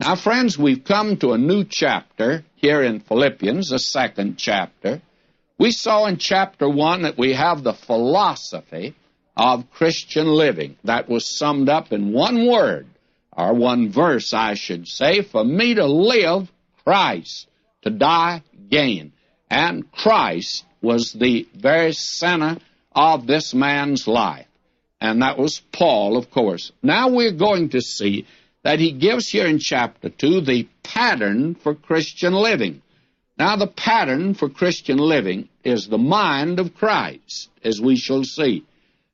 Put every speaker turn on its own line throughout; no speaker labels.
Now, friends, we've come to a new chapter here in Philippians, the second chapter. We saw in chapter 1 that we have the philosophy of Christian living. That was summed up in one word, or one verse, I should say. For me to live, Christ; to die, gain. And Christ was the very center of this man's life. And that was Paul, of course. Now we're going to see that he gives here in chapter 2 the pattern for Christian living. Now the pattern for Christian living is the mind of Christ, as we shall see.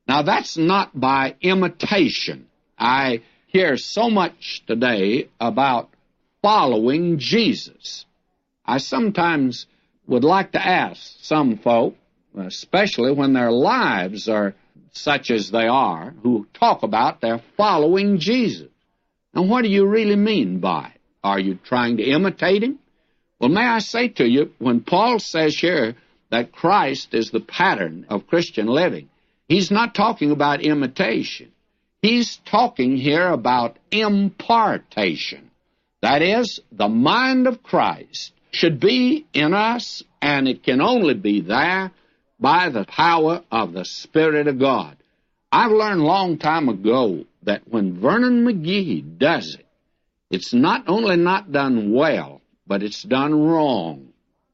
Now that's not by imitation. I hear so much today about following Jesus. I sometimes would like to ask some folk, especially when their lives are such as they are, who talk about they're following Jesus. And what do you really mean by it? Are you trying to imitate him? Well, may I say to you, when Paul says here that Christ is the pattern of Christian living, he's not talking about imitation. He's talking here about impartation. That is, the mind of Christ should be in us, and it can only be there by the power of the Spirit of God. I've learned a long time ago that when Vernon McGee does it, it's not only not done well, but it's done wrong,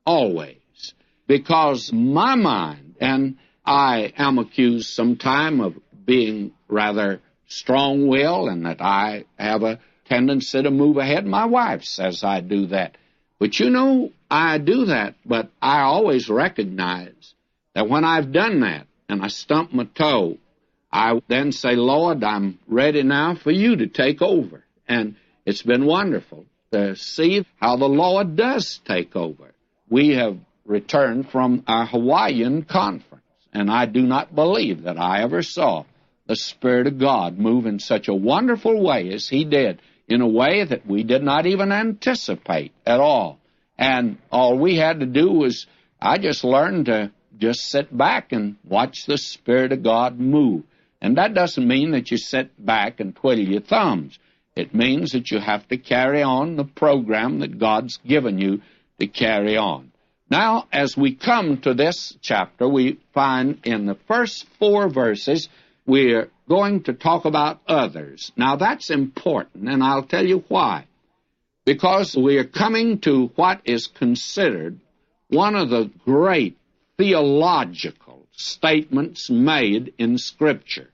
always. Because my mind, and I am accused sometime of being rather strong-willed and that I have a tendency to move ahead. My wife says I do that. But you know, I do that, but I always recognize that when I've done that and I stump my toe, I then say, Lord, I'm ready now for you to take over. And it's been wonderful to see how the Lord does take over. We have returned from our Hawaiian conference, and I do not believe that I ever saw the Spirit of God move in such a wonderful way as he did, in a way that we did not even anticipate at all. And all we had to do was, I just learned to just sit back and watch the Spirit of God move. And that doesn't mean that you sit back and twiddle your thumbs. It means that you have to carry on the program that God's given you to carry on. Now, as we come to this chapter, we find in the first 4 verses, we're going to talk about others. Now, that's important, and I'll tell you why. Because we are coming to what is considered one of the great theological statements made in Scripture.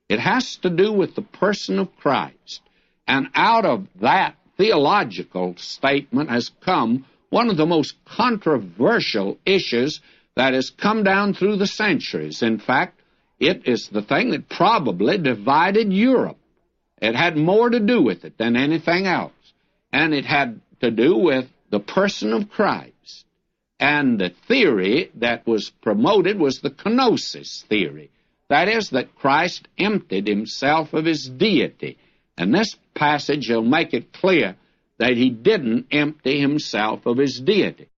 It has to do with the person of Christ. And out of that theological statement has come one of the most controversial issues that has come down through the centuries. In fact, it is the thing that probably divided Europe. It had more to do with it than anything else. And it had to do with the person of Christ. And the theory that was promoted was the kenosis theory. That is, that Christ emptied himself of his deity. And this passage will make it clear that he didn't empty himself of his deity.